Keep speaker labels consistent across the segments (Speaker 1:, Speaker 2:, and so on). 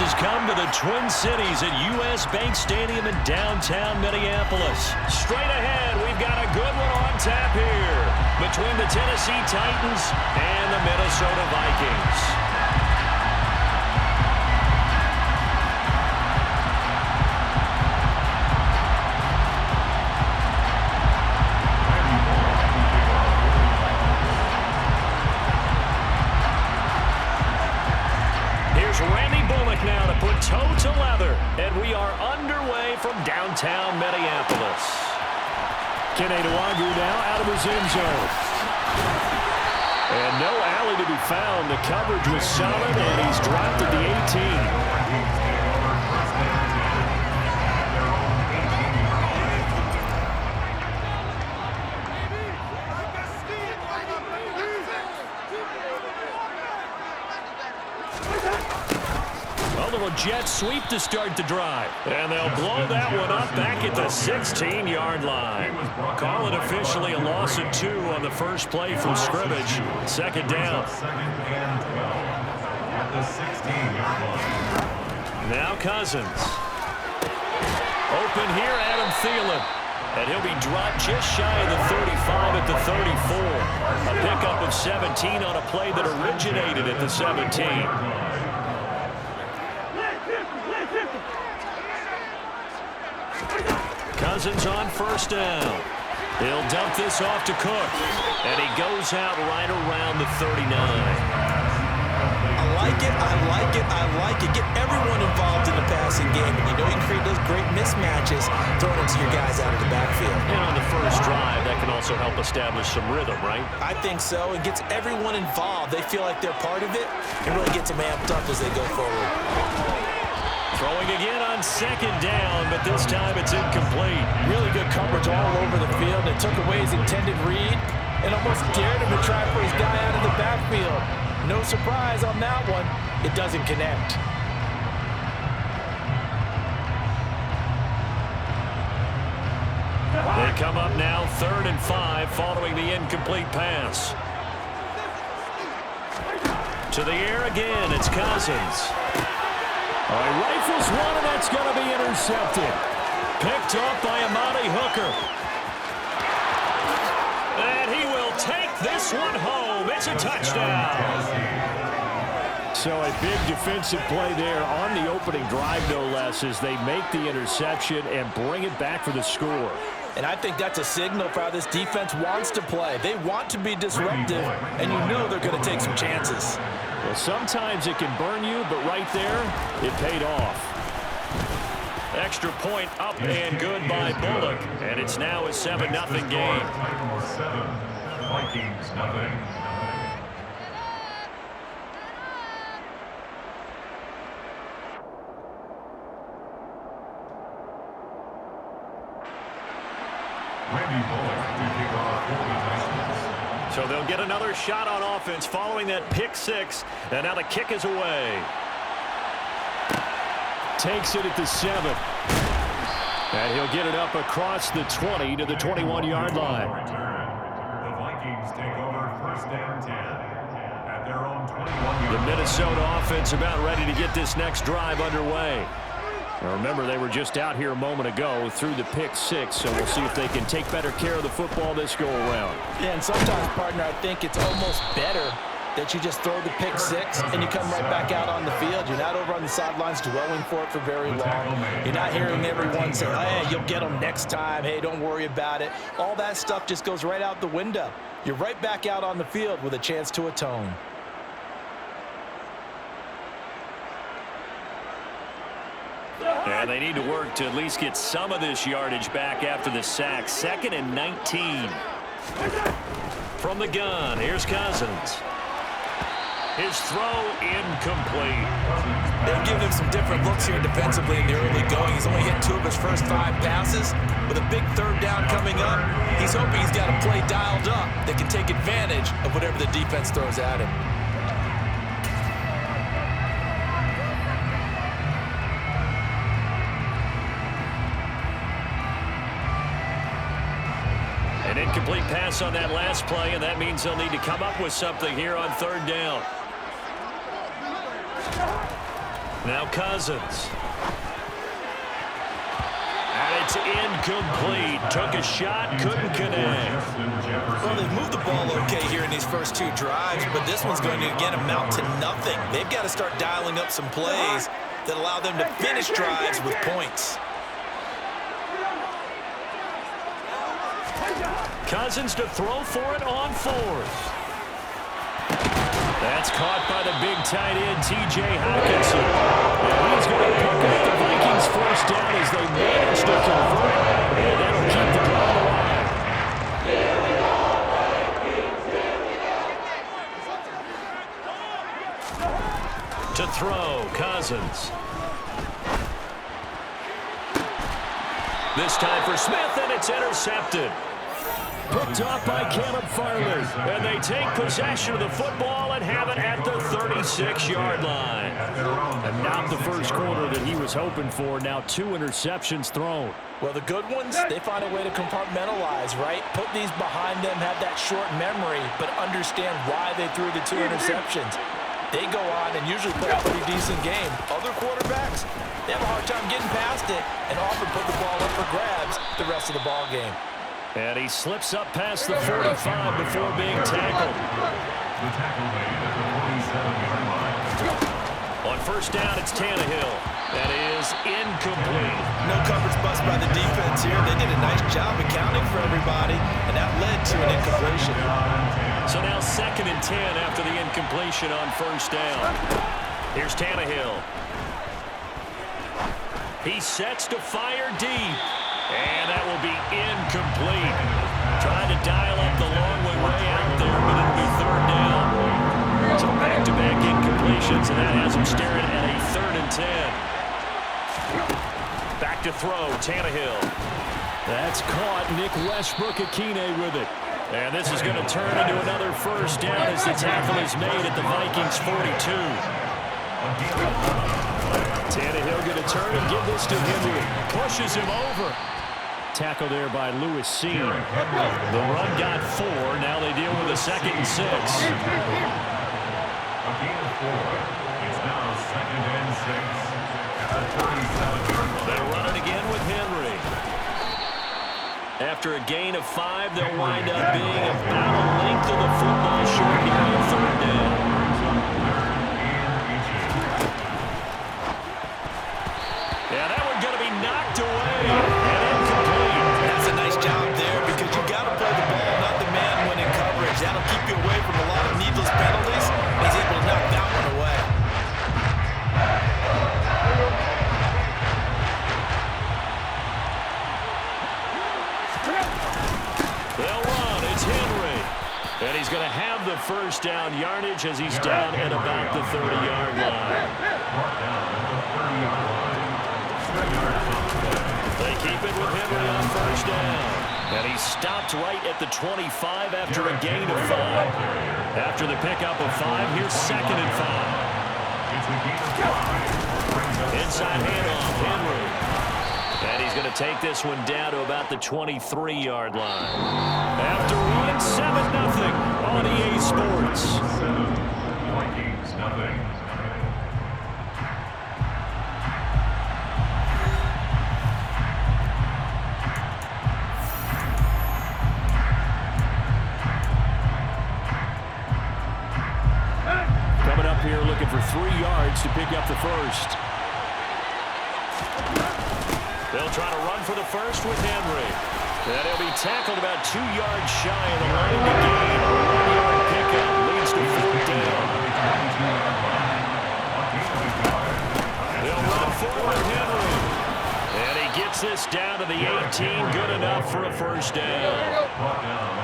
Speaker 1: has come to the Twin Cities at U.S. Bank Stadium in downtown Minneapolis. Straight ahead, we've got a good one on tap here between the Tennessee Titans and the Minnesota Vikings. Now to put toe to leather, and we are underway from downtown Minneapolis. Keneduagu now out of his end zone. And no alley to be found. The coverage was solid, and he's dropped at the 18. Jet sweep to start the drive. And they'll blow that one up back at the 16-yard line. Call it officially a loss of 2 on the first play from scrimmage. Second down. Now Cousins. Open here, Adam Thielen. And he'll be dropped just shy of the 35 at the 34. A pickup of 17 on a play that originated at the 17. Cousins on first down. He'll dump this off to Cook. And he goes out right around the 39.
Speaker 2: I like it, I like it, I like it. Get everyone involved in the passing game. And you know you can create those great mismatches throwing it to your guys out of the backfield.
Speaker 1: And on the first drive, that can also help establish some rhythm, right?
Speaker 2: I think so. It gets everyone involved. They feel like they're part of it and really gets them amped up as they go forward.
Speaker 1: Throwing again on second down, but this time it's incomplete.
Speaker 2: Really good coverage all over the field. It took away his intended read and almost dared him to try for his guy out of the backfield. No surprise on that one. It doesn't connect.
Speaker 1: They come up now 3rd and 5 following the incomplete pass. To the air again, it's Cousins. All right, rifles one, and that's going to be intercepted. Picked off by Amani Hooker. And he will take this one home. It's a touchdown. So a big defensive play there on the opening drive, no less, as they make the interception and bring it back for the score.
Speaker 2: And I think that's a signal for how this defense wants to play. They want to be disruptive, and you know they're going to take some chances.
Speaker 1: Well, sometimes it can burn you, but right there, it paid off. Extra point up and good by Bullock, and it's now a 7-0 game.
Speaker 3: Vikings nothing.
Speaker 1: So they'll get another shot on offense following that pick six. And now the kick is away. Takes it at the 7. And he'll get it up across the 20 to the 21-yard line.
Speaker 3: The Vikings take over 1st and 10 at their own 21-yard line.
Speaker 1: The Minnesota offense about ready to get this next drive underway. Now remember, they were just out here a moment ago through the pick six, so we'll see if they can take better care of the football this go-around.
Speaker 2: Yeah, and sometimes, partner, I think it's almost better that you just throw the pick six and you come right back out on the field. You're not over on the sidelines dwelling for it for very long. You're not hearing everyone say, hey, you'll get them next time. Hey, don't worry about it. All that stuff just goes right out the window. You're right back out on the field with a chance to atone.
Speaker 1: And they need to work to at least get some of this yardage back after the sack. 2nd and 19. From the gun, here's Cousins. His throw incomplete.
Speaker 2: They've given him some different looks here defensively in the early going. He's only hit 2 of his first 5 passes. With a big 3rd down coming up, he's hoping he's got a play dialed up that can take advantage of whatever the defense throws at him.
Speaker 1: An incomplete pass on that last play, and that means they'll need to come up with something here on 3rd down. Now Cousins. And it's incomplete. Took a shot, couldn't connect.
Speaker 2: Well, they've moved the ball okay here in these first two drives, but this one's going to, again, amount to nothing. They've got to start dialing up some plays that allow them to finish drives with points.
Speaker 1: Cousins to throw for it on fourth. That's caught by the big tight end, T.J. Hockenson. And he's going to pick up the Vikings first down as they manage to convert. And that'll keep the drive alive. To throw, Cousins. This time for Smith, and it's intercepted. Picked off by Caleb Farley. And they take possession of the football and have it at the 36-yard line. And not the first quarter that he was hoping for. Now 2 interceptions thrown.
Speaker 2: Well, the good ones, they find a way to compartmentalize, right? Put these behind them, have that short memory, but understand why they threw the 2 interceptions. They go on and usually play a pretty decent game. Other quarterbacks, they have a hard time getting past it and often put the ball up for grabs the rest of the ball game.
Speaker 1: And he slips up past the 45 before being tackled.
Speaker 3: The tackle made at the 47-yard line.
Speaker 1: On first down, it's Tannehill. That is incomplete.
Speaker 2: No coverage bust by the defense here. They did a nice job accounting for everybody, and that led to an incompletion.
Speaker 1: So now 2nd and 10 after the incompletion on first down. Here's Tannehill. He sets to fire deep. And that will be incomplete. Trying to dial up the long way out there, but it'll be 3rd down. So back-to-back incompletions, and that has him staring at a 3rd and 10. Back to throw, Tannehill. That's caught. Nick Westbrook-Akine with it. And this is going to turn into another first down as the tackle is made at the Vikings 42. Tannehill going to turn and give this to Henry. Pushes him over. Tackle there by Lewis Seen. The run got 4. Now they deal with a 2nd and 6.
Speaker 3: A gain of 4. It's now 2nd and 6 at the 37-yard line.
Speaker 1: They run it again with Henry. After a gain of 5, they'll wind up being about a length of the football short here on 3rd down. Yeah, that one's going to be knocked away. And incomplete.
Speaker 2: That's a nice job there because you got to play the ball, not the man when in coverage. That'll keep you away from a lot of needless penalties. He's able to knock that one away.
Speaker 1: They'll run. It's Henry. And he's going to have the first down yardage as he's down at about the 30-yard line. They keep it with Henry on first down. And he stopped right at the 25 after a gain of 5. After the pickup of 5, here's 2nd and 5. Inside handoff, Henry. And he's going to take this one down to about the 23-yard line. After running 7-0 on EA Sports.
Speaker 3: Vikings, nothing.
Speaker 1: Coming up here looking for 3 yards to pick up the first. They'll try to run for the first with Henry. And he'll be tackled about 2 yards shy of the line to gain. A 1-yard pickup leads to 4th down. They'll run forward with Henry. And he gets this down to the 18. Good enough for a first down.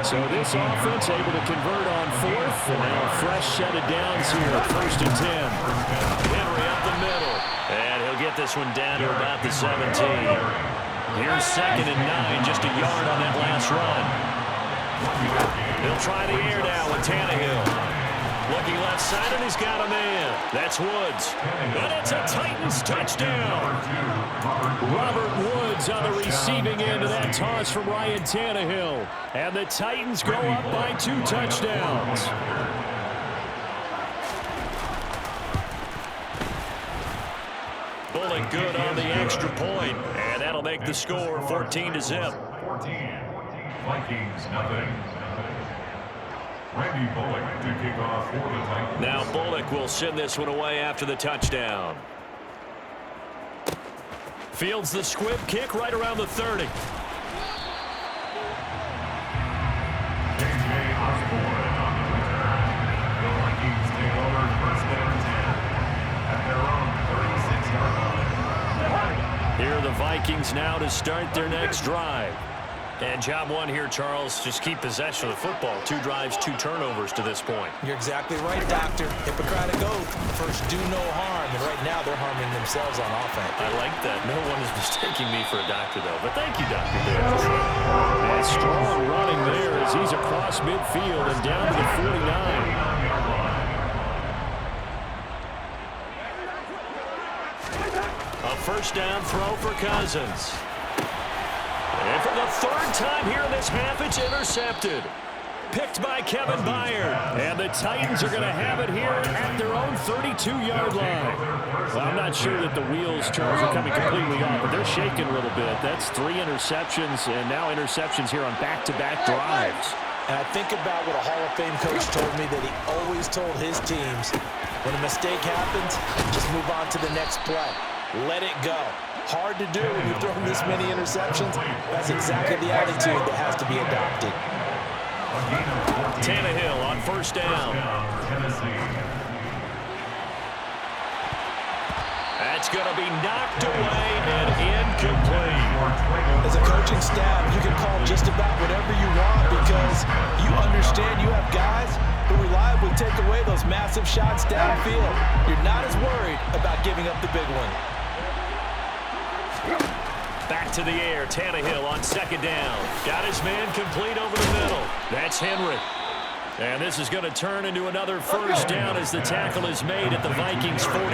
Speaker 1: So this offense able to convert on 4th. And now a fresh set of downs here at 1st and 10. Henry up the middle. And he'll get this one down to about the 17. Here's 2nd and 9, just a yard on that last run. He'll try the air now with Tannehill. Looking left side, and he's got a man. That's Woods. And it's a Titans touchdown. Robert Woods on the receiving end of that toss from Ryan Tannehill. And the Titans go up by 2 touchdowns. Bullock good on the extra point, and that'll make the score 14-0.
Speaker 3: 14. Vikings nothing. Randy Bullock to kick off for the Titans.
Speaker 1: Now Bullock will send this one away after the touchdown. Fields the squib kick right around the 30. Here are the Vikings now to start their next drive. And job one here, Charles, just keep possession of the football. 2 drives, 2 turnovers to this point.
Speaker 2: You're exactly right, Doctor. Hippocratic oath. First, do no harm. And right now, they're harming themselves on offense.
Speaker 1: I like that. No one is mistaking me for a doctor, though. But thank you, Dr. Davis. And strong running there as he's across midfield and down to the 49. A first down throw for Cousins. And for the 3rd time here in this half, it's intercepted. Picked by Kevin Byard. And the Titans are going to have it here at their own 32-yard line. Well, I'm not sure that the wheels, Charles, are coming completely off, but they're shaking a little bit. That's 3 interceptions, and now interceptions here on back-to-back drives.
Speaker 2: And I think about what a Hall of Fame coach told me that he always told his teams, when a mistake happens, just move on to the next play. Let it go. Hard to do when you've thrown this many interceptions. That's exactly the attitude that has to be adopted.
Speaker 1: Tannehill on first down. That's going to be knocked away and incomplete.
Speaker 2: As a coaching staff, you can call just about whatever you want because you understand you have guys who reliably take away those massive shots downfield. You're not as worried about giving up the big one.
Speaker 1: Back to the air, Tannehill on second down. Got his man complete over the middle. That's Henry. And this is going to turn into another first down as the tackle is made at the Vikings 42.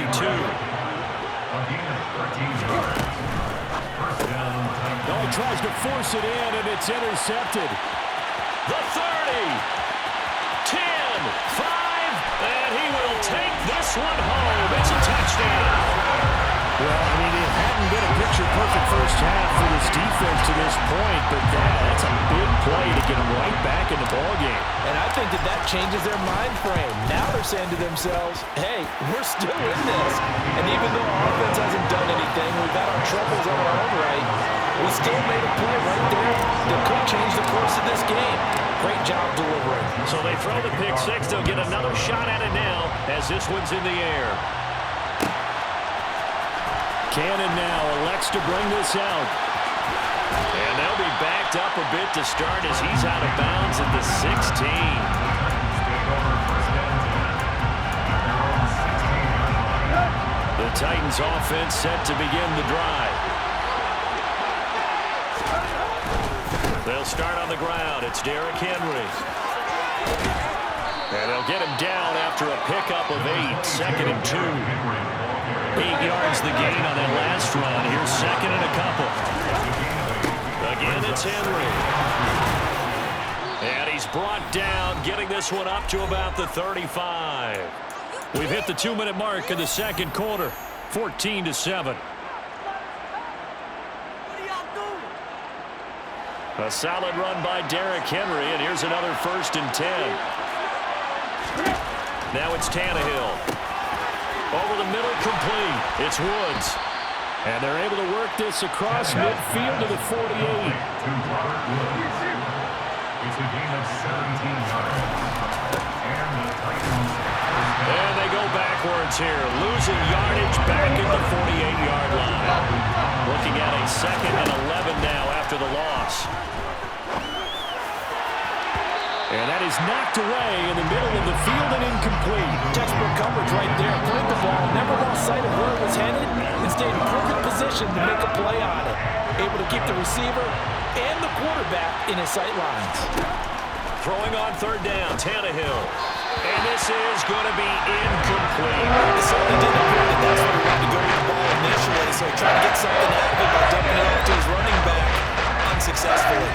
Speaker 1: Oh, he tries to force it in, and it's intercepted. The 30, 10, 5, and he will take this one home. It's a touchdown. Well, I mean, it hadn't been a picture-perfect first half for this defense to this point, but that's a big play to get them right back in the ballgame.
Speaker 2: And I think that changes their mind frame. Now they're saying to themselves, hey, we're still in this. And even though our offense hasn't done anything, we've had our troubles on our own right, we still made a play right there that could change the course of this game. Great job delivering.
Speaker 1: So they throw the pick six. They'll get another shot at it now as this one's in the air. Cannon now elects to bring this out. And they'll be backed up a bit to start as he's out of bounds at the 16. The Titans offense set to begin the drive. They'll start on the ground. It's Derrick Henry. And they'll get him down after a pickup of 8, 2nd and 2. 8 yards the gain on that last run. Here's 2nd and a couple. Again, it's Henry. And he's brought down, getting this one up to about the 35. We've hit the 2-minute mark in the second quarter. 14-7. A solid run by Derrick Henry, and here's another 1st and 10. Now it's Tannehill. Over the middle, complete. It's Woods. And they're able to work this across midfield to the 48.
Speaker 3: It's a gain of 17 yards.
Speaker 1: And they go backwards here, losing yardage back at the 48-yard line. Looking at a 2nd and 11 now after the loss. And that is knocked away in the middle of the field and incomplete.
Speaker 2: Textbook coverage right there. Played the ball, never lost sight of where it was headed, and stayed in perfect position to make a play on it. Able to keep the receiver and the quarterback in his sight lines.
Speaker 1: Throwing on 3rd down, Tannehill. And this is going to be incomplete.
Speaker 2: It certainly didn't appear that that's where he wanted to go with the ball initially, so he tried to get something out of it by dumping it off to his running back unsuccessfully.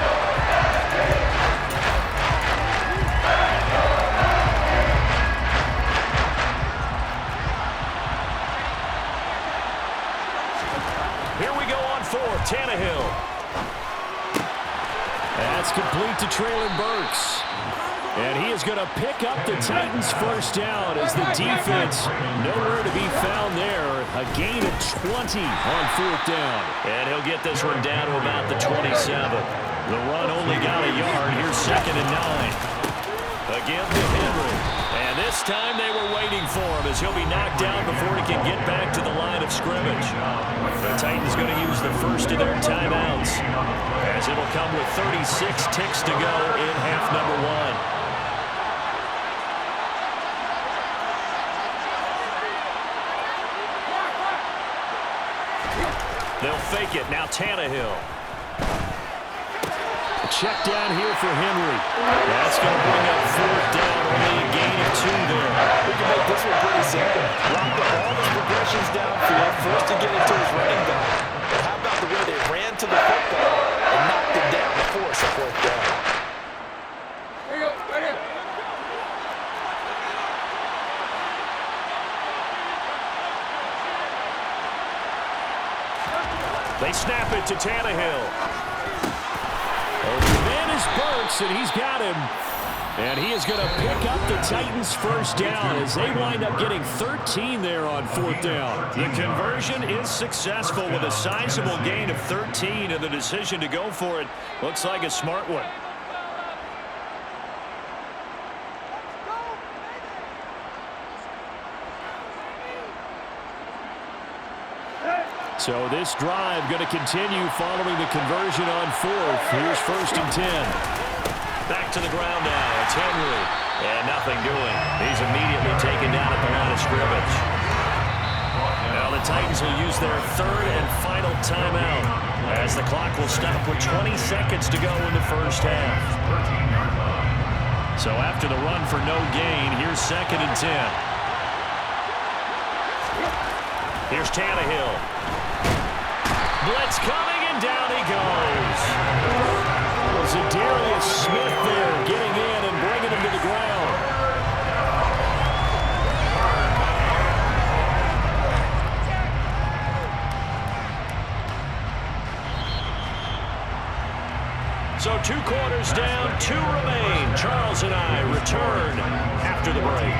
Speaker 1: Here we go on fourth. Tannehill. That's complete to Traylon Burks. And he is going to pick up the Titans' first down as the defense nowhere to be found there. A gain of 20 on fourth down. And he'll get this one down to about the 27. The run only got a yard. Here's 2nd and 9. Again to Henry. And this time they were waiting for him as he'll be knocked down before he can get back to the line of scrimmage. The Titans going to use the first of their timeouts as it'll come with 36 ticks to go in half number 1. They'll fake it. Now Tannehill. A check down here for Henry. That's going to bring up fourth down. Only a gain of 2 there.
Speaker 2: We can make this one pretty simple. Lock up all his progressions downfield. First to get it to his running back. But how about the way they ran to the football and knocked it down to force a fourth down?
Speaker 4: Here you go. Right here.
Speaker 1: They snap it to Tannehill. Open man is Burks, and he's got him. And he is going to pick up the Titans' first down as they wind up getting 13 there on fourth down. The conversion is successful with a sizable gain of 13, and the decision to go for it looks like a smart one. So this drive going to continue following the conversion on fourth. Here's 1st and 10. Back to the ground now. It's Henry. And nothing doing. He's immediately taken down at the line of scrimmage. Now the Titans will use their 3rd and final timeout as the clock will stop with 20 seconds to go in the first half. So after the run for no gain, here's 2nd and 10. Here's Tannehill. Blitz coming, and down he goes. Zadarius Smith there getting in and bringing him to the ground. So 2 quarters down, 2 remain. Charles and I return after the break.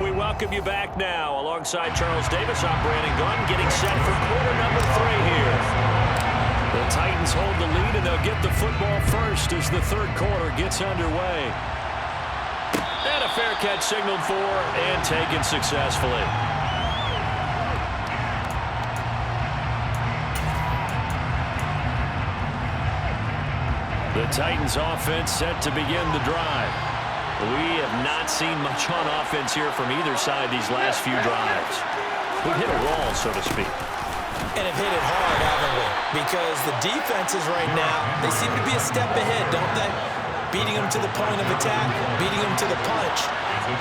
Speaker 1: Welcome you back now. Alongside Charles Davis, I'm Brandon Gunn, getting set for quarter number 3 here. The Titans hold the lead, and they'll get the football first as the 3rd quarter gets underway. And a fair catch signaled for and taken successfully. The Titans offense set to begin the drive. We have not seen much on offense here from either side these last few drives. We've hit a wall, so to speak.
Speaker 2: And have hit it hard, haven't we? Because the defenses right now, they seem to be a step ahead, don't they? Beating them to the point of attack, beating them to the punch.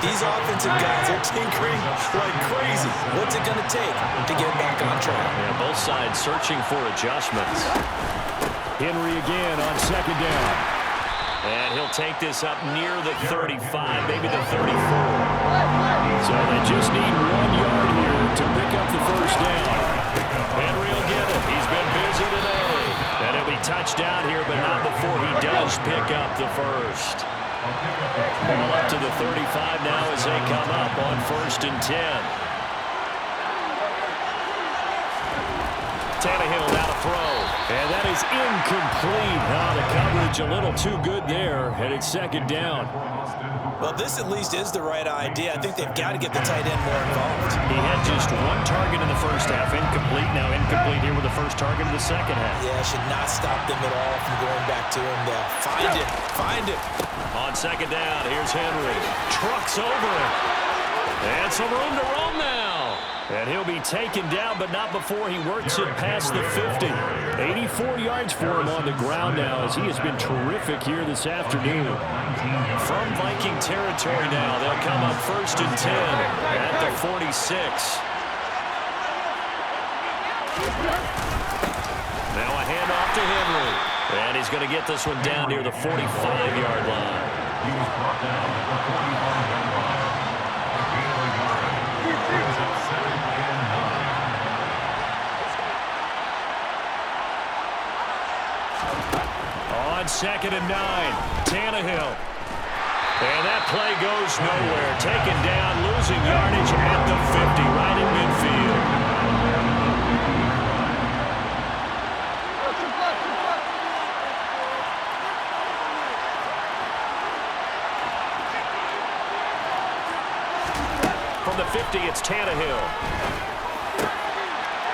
Speaker 2: These offensive guys are tinkering like crazy. What's it going to take to get back on track?
Speaker 1: Yeah, both sides searching for adjustments. Henry again on 2nd down. And he'll take this up near the 35, maybe the 34. So they just need 1 yard here to pick up the first down. Henry will get it. He's been busy today. And he'll be touchdown here, but not before he does pick up the first. Ball up to the 35 now as they come up on 1st and 10. Tannehill now to throw. And that is incomplete. The coverage a little too good there, and it's 2nd down.
Speaker 2: Well, this at least is the right idea. I think they've got to get the tight end more involved.
Speaker 1: He had just 1 target in the first half. Incomplete. Now incomplete here with the first target in the second half.
Speaker 2: Yeah, should not stop them at all from going back to him. Find it. Find it.
Speaker 1: On 2nd down, here's Henry. Trucks over it. And some room to roam now. And he'll be taken down, but not before he works it past the 50. 84 yards for him on the ground now as he has been terrific here this afternoon. From Viking territory now, they'll come first and 10 at the 46. Now a handoff to Henry. And he's going to get this one down near the 45-yard line.
Speaker 3: He was brought down at the 45-yard line. A gain of a yard. Brings up 2nd and 9.
Speaker 1: On 2nd and 9, Tannehill. And that play goes nowhere. Taken down, losing yardage at the 50, right in midfield. From the 50, it's Tannehill.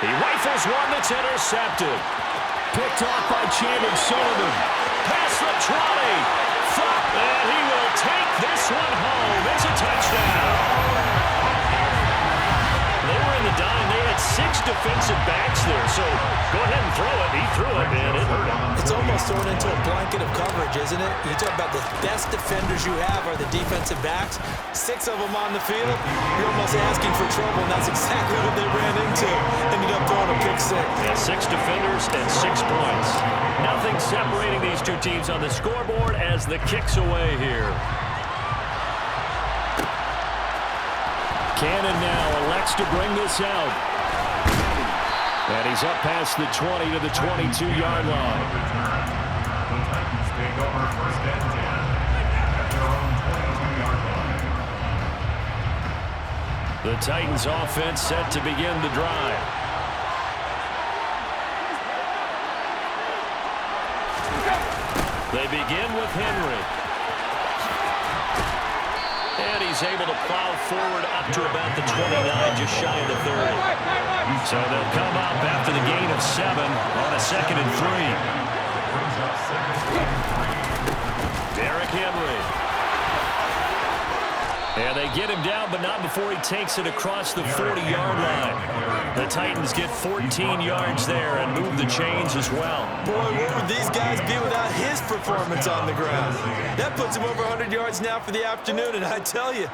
Speaker 1: He rifles one that's intercepted. Picked off by Chandler Sullivan. Past the 20. And he will take this one home. It's a touchdown. They were in the dime. They had 6 defensive backs there. So go ahead and throw it. He threw it, and it hurt him.
Speaker 2: It's almost thrown into a blanket of coverage, isn't it? You talk about the best defenders you have are the defensive backs. 6 of them on the field. You're almost asking for trouble, and that's exactly what they ran into. Ended up throwing a pick 6.
Speaker 1: Yeah, 6 defenders and 6 points. Nothing separating these two teams on the scoreboard as the kick's away here. Cannon now elects to bring this out. And he's up past the 20 to the 22-yard line.
Speaker 3: The Titans take over 1st and 10 at their own 22-yard line.
Speaker 1: The Titans offense set to begin the drive. They begin with Henry. And he's able to plow forward up to about the 29, just shy of the 30. So they'll come up after the gain of 7 on a 2nd and 3. Derrick Henry. And they get him down, but not before he takes it across the 40-yard line. The Titans get 14 yards there and move the chains as well.
Speaker 2: Boy, what would these guys be without his performance on the ground? That puts him over 100 yards now for the afternoon, and I tell you,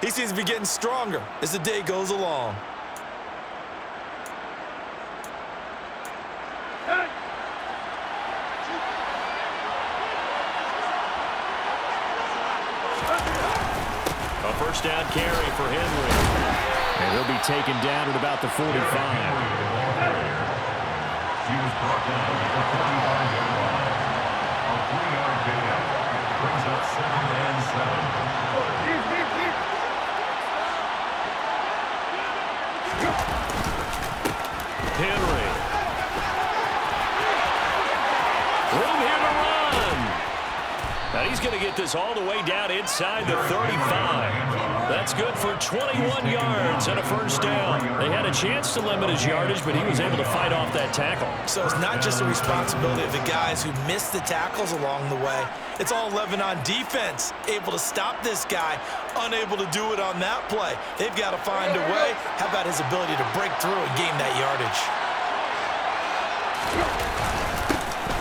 Speaker 2: he seems to be getting stronger as the day goes along.
Speaker 1: A first down carry for Henry. And he'll be taken down at about the 45.
Speaker 3: He was brought down at the 45-yard line. A 3-yard gain. Brings up 2nd and 7.
Speaker 1: Henry. Room here to run. Now he's going to get this all the way down inside the 35. That's good for 21 yards and a first down. They had a chance to limit his yardage, but he was able to fight off that tackle.
Speaker 2: So it's not just the responsibility of the guys who missed the tackles along the way. It's all 11 on defense, able to stop this guy, unable to do it on that play. They've got to find a way. How about his ability to break through and gain that yardage?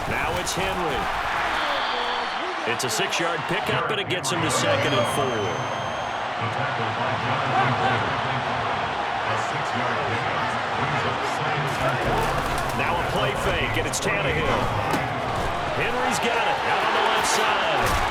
Speaker 1: Now it's Henry. It's a 6-yard pickup, and it gets him to 2nd and 4.
Speaker 3: The tackle by Jonathan Taylor. A 6-yard pickup. Brings up 2nd and 4.
Speaker 1: Now a play fake, and it's Tannehill. Henry's got it out on the left side.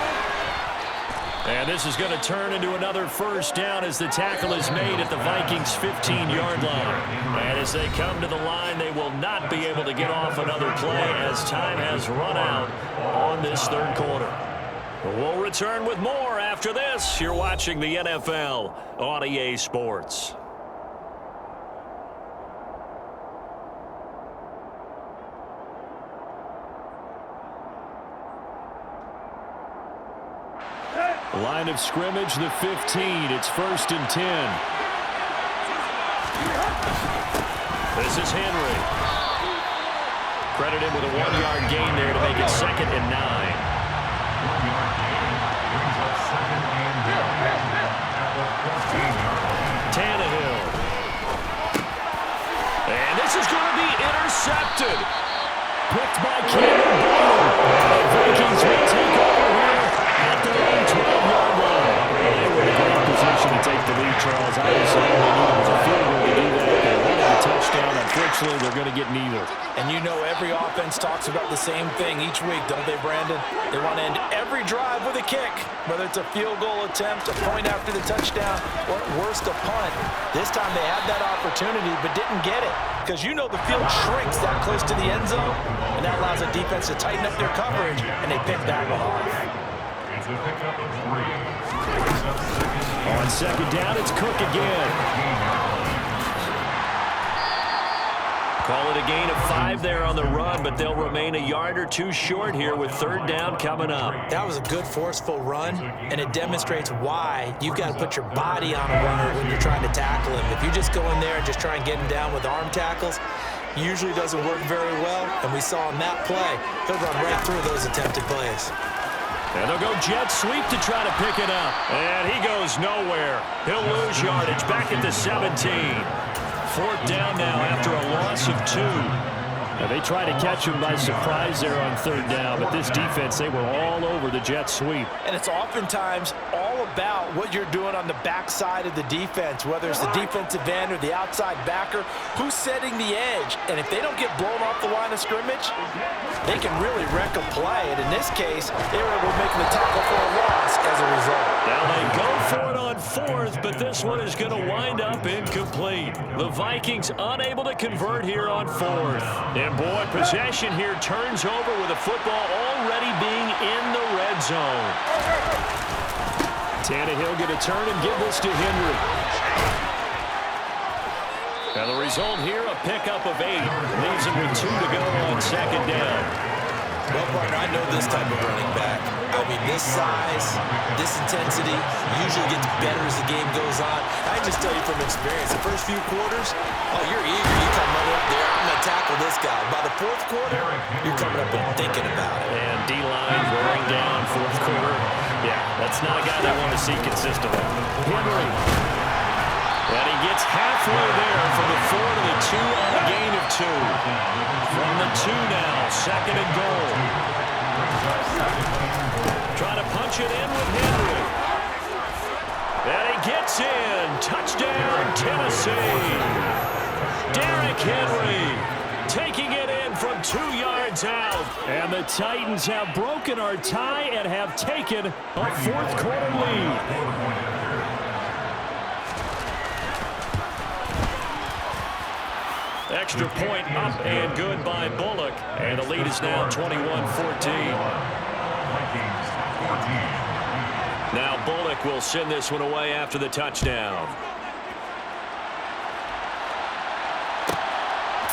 Speaker 1: And this is going to turn into another first down as the tackle is made at the Vikings' 15-yard line. And as they come to the line, they will not be able to get off another play as time has run out on this 3rd quarter. We'll return with more after this. You're watching the NFL on EA Sports. Line of scrimmage, the 15. It's 1st and 10. This is Henry. Credit him with a 1-yard gain there to make it 2nd and 9.
Speaker 3: 1-yard gain. Brings up 2nd and 9 at the 14-yard line.
Speaker 1: Tannehill. And this is going to be intercepted. Picked by Cameron. The Vikings will take over here at their own 12-yard line. They were in a great position to to get neither.
Speaker 2: And you know every offense talks about the same thing each week, don't they, Brandon? They want to end every drive with a kick, whether it's a field goal attempt, a point after the touchdown, or at worst a punt. This time they had that opportunity but didn't get it because you know the field shrinks that close to the end zone, and that allows the defense to tighten up their coverage, and they pick that one off.
Speaker 3: It's a pickup of 3.
Speaker 1: On second down, it's Cook again. Call it a gain of 5 there on the run, but they'll remain a yard or two short here with third down coming up.
Speaker 2: That was a good forceful run, and it demonstrates why you've got to put your body on a runner when you're trying to tackle him. If you just go in there and just try and get him down with arm tackles, usually doesn't work very well, and we saw on that play, he'll run right through those attempted plays.
Speaker 1: And they'll go jet sweep to try to pick it up. And he goes nowhere. He'll lose yardage back at the 17. Fourth down now after a loss of 2. Now they try to catch him by surprise there on third down, but this defense, they were all over the jet sweep.
Speaker 2: And it's oftentimes all about what you're doing on the backside of the defense, whether it's the defensive end or the outside backer, who's setting the edge. And if they don't get blown off the line of scrimmage, they can really wreck a play. And in this case, they were able to make the tackle for a loss as a result.
Speaker 1: Now they go for it on fourth, but this one is going to wind up incomplete. The Vikings unable to convert here on fourth. And boy, possession here turns over with the football already being in the red zone. Tannehill going to turn and give this to Henry. And the result here, a pickup of 8. Leaves him with 2 to go on second down.
Speaker 2: Well, partner, I know this type of running back. I mean, this size, this intensity usually gets better as the game goes on. I just tell you from experience, the first few quarters, oh, you're eager. You come running up there, I'm going to tackle this guy. By the fourth quarter, you're coming up and thinking about it.
Speaker 1: And D-line wearing down fourth quarter. Yeah, that's not a guy they want to see consistently. Henry. And he gets halfway there from the 4 to the 2 on a gain of 2. From the 2 now, second and goal. Trying to punch it in with Henry. And he gets in. Touchdown, Tennessee. Derrick Henry taking it in from 2 yards out. And the Titans have broken our tie and have taken a fourth quarter lead. Extra point up and good by Bullock. And the lead is now 21-14. Now Bullock will send this one away after the touchdown.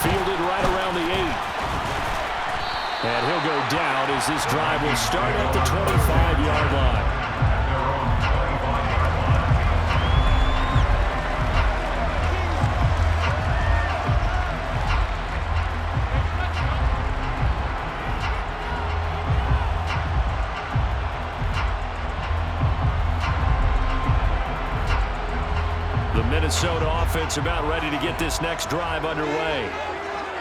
Speaker 1: Fielded right around the 8. And he'll go down as this drive will start at the 25-yard line. Minnesota offense about ready to get this next drive underway.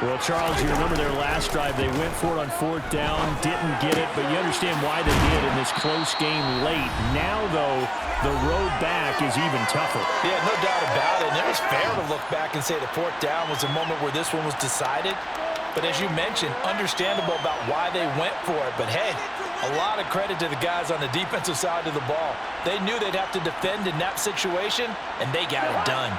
Speaker 1: Well, Charles, you remember their last drive. They went for it on fourth down, didn't get it, but you understand why they did in this close game late. Now, though, the road back is even tougher.
Speaker 2: Yeah, no doubt about it. And it was fair to look back and say the fourth down was the moment where this one was decided. But as you mentioned, understandable about why they went for it. But, hey, a lot of credit to the guys on the defensive side of the ball. They knew they'd have to defend in that situation, and they got it done.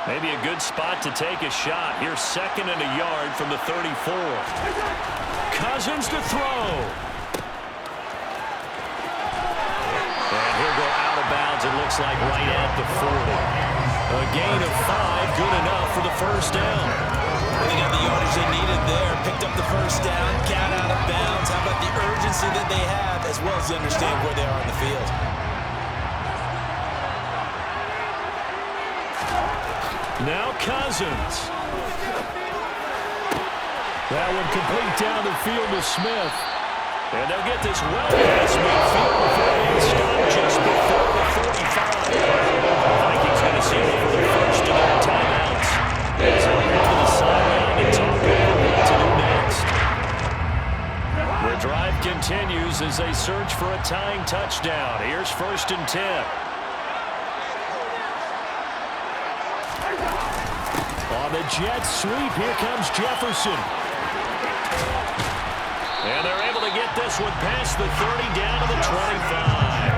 Speaker 1: Maybe a good spot to take a shot. Here's second and a yard from the 34. Cousins to throw. And he'll go out of bounds, it looks like, right at the 40. A gain of 5, good enough for the first down.
Speaker 2: Well, they got the yardage they needed there, picked up the first down, got out of bounds. How about the urgency that they have, as well as they understand where they are on the field?
Speaker 1: Now Cousins. That one complete down the field to Smith. And they'll get this well past midfield before they stop just before the 45. Vikings going to see it for the first of their timeouts. As they head to the sideline and talk about what to do next. The drive continues as they search for a tying touchdown. Here's first and 10. On the jet sweep, here comes Jefferson. And they're able to get this one past the 30 down to the 25.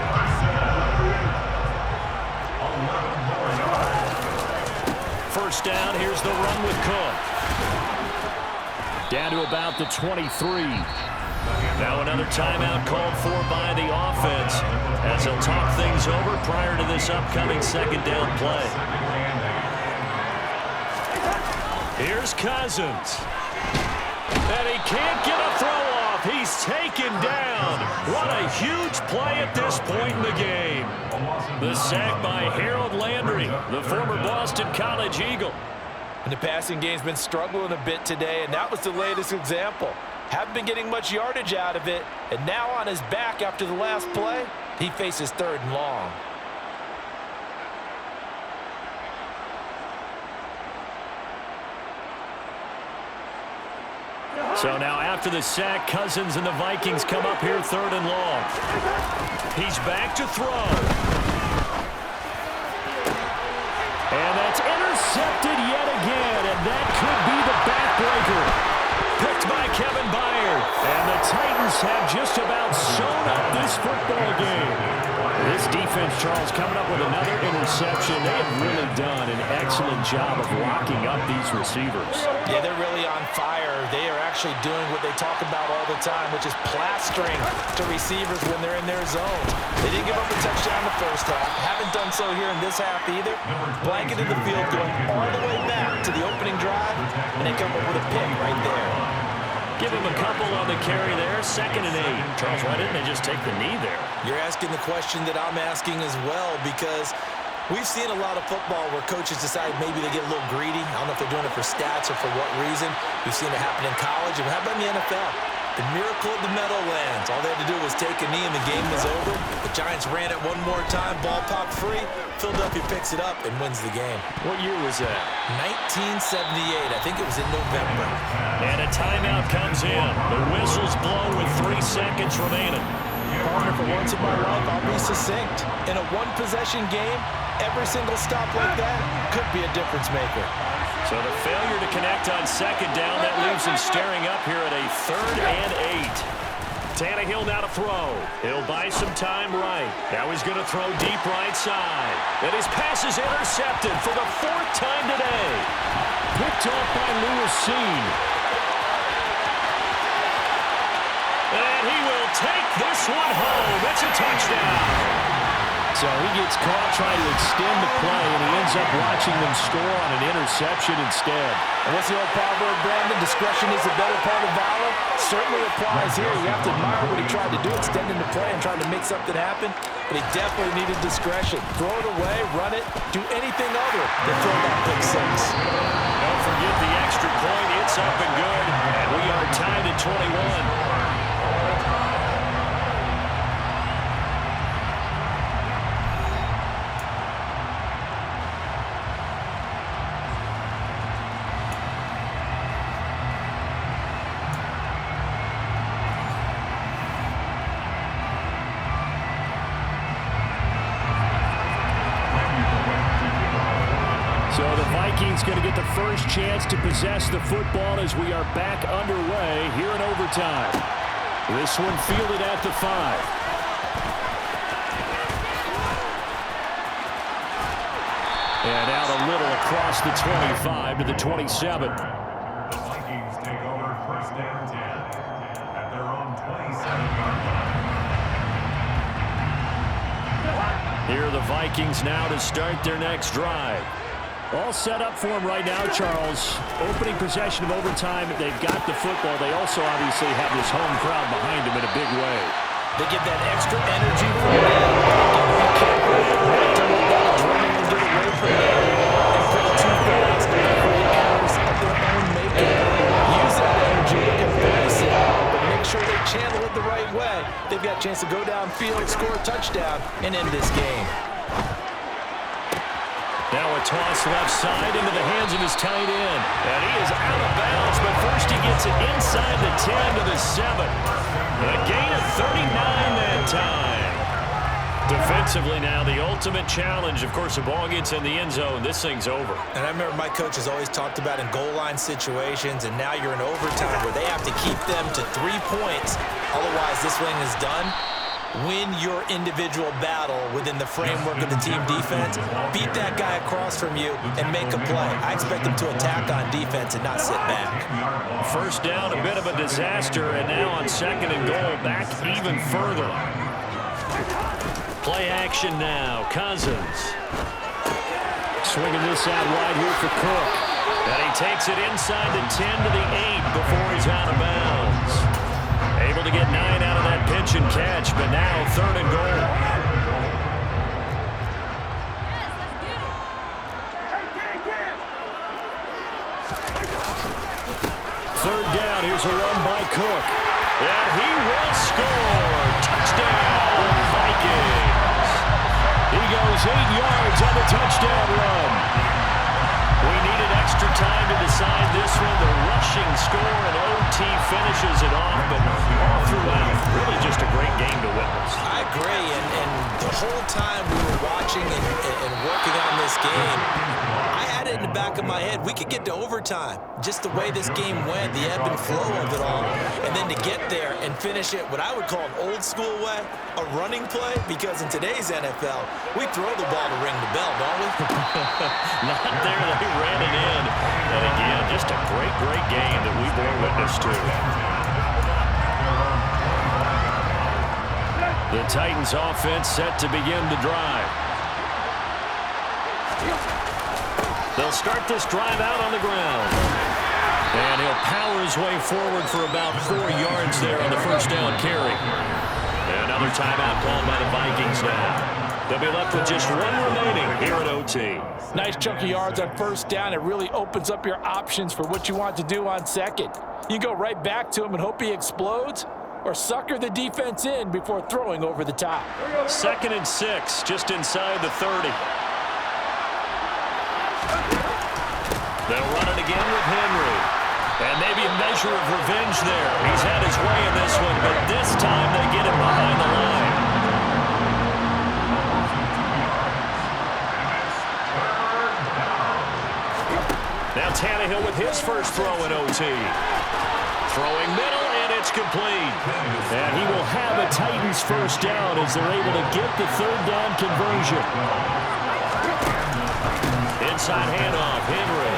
Speaker 1: First down, here's the run with Cook. Down to about the 23. Now another timeout called for by the offense as they'll talk things over prior to this upcoming second down play. Here's Cousins. And he can't get a throw off. He's taken down. What a huge play at this point in the game. The sack by Harold Landry, the former Boston College Eagle.
Speaker 2: And the passing game's been struggling a bit today, and that was the latest example. Haven't been getting much yardage out of it, and now on his back after the last play, he faces 3rd and long.
Speaker 1: So now after the sack, Cousins and the Vikings come up here 3rd and long. He's back to throw. And that's intercepted yet again, and that could be the backbreaker. Picked by Kevin Byard. And the Titans have just about sewn up this football game. This defense, Charles, coming up with another interception. They have really done an excellent job of locking up these receivers.
Speaker 2: Yeah, they're really on fire. They are actually doing what they talk about all the time, which is plastering to receivers when they're in their zones. They didn't give up a touchdown in the first half. Haven't done so here in this half either. Blanketed the field going all the way back to the opening drive, and they come up with a pick right there.
Speaker 1: Give him a couple on the carry there. 2nd and 8. Charles, why didn't they just take the knee there?
Speaker 2: You're asking the question that I'm asking as well, because we've seen a lot of football where coaches decide maybe they get a little greedy. I don't know if they're doing it for stats or for what reason. We've seen it happen in college. And how about in the NFL? The miracle of the Meadowlands. All they had to do was take a knee and the game was over. The Giants ran it one more time. Ball popped free. Philadelphia picks it up and wins the game.
Speaker 1: What year was that?
Speaker 2: 1978. I think it was in November.
Speaker 1: And a timeout comes in. The whistle's blown with 3 seconds remaining.
Speaker 2: Partner, for once in my life, I'll be succinct. In a one-possession game, every single stop like that could be a difference maker.
Speaker 1: So the failure to connect on 2nd down, that leaves him staring up here at a 3rd and 8. Tannehill now to throw. He'll buy some time right. Now he's going to throw deep right side. And his pass is intercepted for the 4th time today. Picked off by Lewis Seen. And he will take this one home. It's a touchdown. So he gets caught trying to extend the play, and he ends up watching them score on an interception instead.
Speaker 2: And what's the old proverb, Brandon? Discretion is the better part of valor. Certainly applies here. You have to admire what he tried to do, extending the play and trying to make something happen. But he definitely needed discretion. Throw it away, run it, do anything other than throw that pick 6.
Speaker 1: Don't forget the extra point. It's up and good. And we are tied at 21. So the Vikings going to get the first chance to possess the football as we are back underway here in overtime. This one fielded at the 5. And out a little across the 25 to the 27.
Speaker 3: The Vikings take over 1st and 10 at their own 27-yard line.
Speaker 1: Here are the Vikings now to start their next drive. All set up for them right now, Charles. Opening possession of overtime. They've got the football. They also obviously have this home crowd behind them in a big way.
Speaker 2: They get that extra energy from them. Be careful not to let that adrenaline get away from them and play too fast and create errors of their own making. Use that energy, embrace it, but make sure they channel it the right way. They've got a chance to go downfield, score a touchdown, and end this game.
Speaker 1: Now a toss left side into the hands of his tight end. And he is out of bounds, but first he gets it inside the 10 to the 7. A gain of 39 that time. Defensively now, the ultimate challenge. Of course, the ball gets in the end zone. This thing's over.
Speaker 2: And I remember my coach has always talked about in goal line situations, and now you're in overtime where they have to keep them to 3 points. Otherwise, this thing is done. Win your individual battle within the framework of the team defense. Beat that guy across from you and make a play. I expect them to attack on defense and not sit back.
Speaker 1: First down, a bit of a disaster, and now on 2nd and goal, back even further. Play action now. Cousins. Swinging this out wide here for Cook. And he takes it inside the 10 to the 8 before he's out of bounds. Able to get 9 out of that pitch and catch, but now 3rd and goal. Third down, here's a run by Cook. And he will score. Touchdown, Vikings. He goes 8 yards on the touchdown run. We needed extra time to decide this one. The rushing score and OT finishes it off, but all throughout, really just a great game to witness.
Speaker 2: I agree, and the whole time we were watching and working on this game, I had it in the back of my head. We could get to overtime. Just the way this game went, the ebb and flow of it all. And then to get there and finish it what I would call an old school way, a running play, because in today's NFL, we throw the ball to ring the bell, don't we?
Speaker 1: Not there. They ran it in. And again, just a great, great game that we bore witness to. The Titans offense set to begin the drive. They'll start this drive out on the ground. And he'll power his way forward for about 4 yards there on the first down carry. And another timeout called by the Vikings now. They'll be left with just 1 remaining here at OT.
Speaker 2: Nice chunk of yards on first down. It really opens up your options for what you want to do on second. You go right back to him and hope he explodes, or sucker the defense in before throwing over the top.
Speaker 1: 2nd and 6, just inside the 30. They'll run it again with Henry. And maybe a measure of revenge there. He's had his way in this one, but this time they get him behind the line. Now Tannehill with his first throw in OT. Throwing middle, and it's complete. And he will have a Titans first down as they're able to get the 3rd down conversion. Inside handoff, Henry.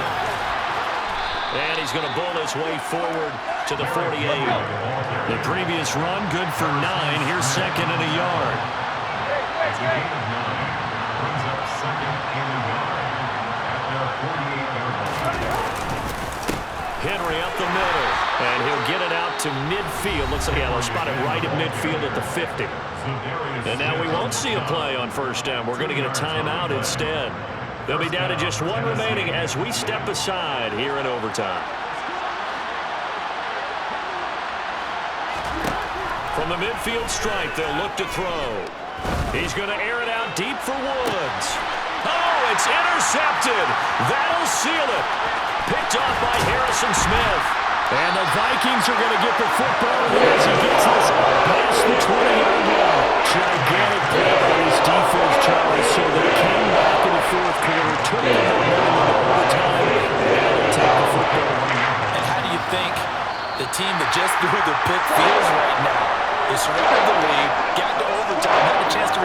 Speaker 1: And he's going to bowl his way forward to the 48. The previous run, good for 9. Here's 2nd and a yard.
Speaker 3: It's a gain of 9. Brings up 2nd and a yard at the 48-yard line.
Speaker 1: Henry up the middle. And he'll get it out to midfield. Looks like they'll spot it right at midfield at the 50. And now we won't see a play on first down. We're going to get a timeout instead. They'll be down to just 1 remaining as we step aside here in overtime. From the midfield stripe, they'll look to throw. He's going to air it out deep for Woods. Oh, it's intercepted. That'll seal it. Picked off by Harrison Smith. And the Vikings are going to get the football as he gets this past the 20-yard line. Gigantic play by his defense, Charles, so they came back in the 4th quarter, took the momentum into overtime, and now they take the football.
Speaker 2: And how do you think the team that just threw the pick feels right now? They surrendered the lead, got to overtime, had a chance to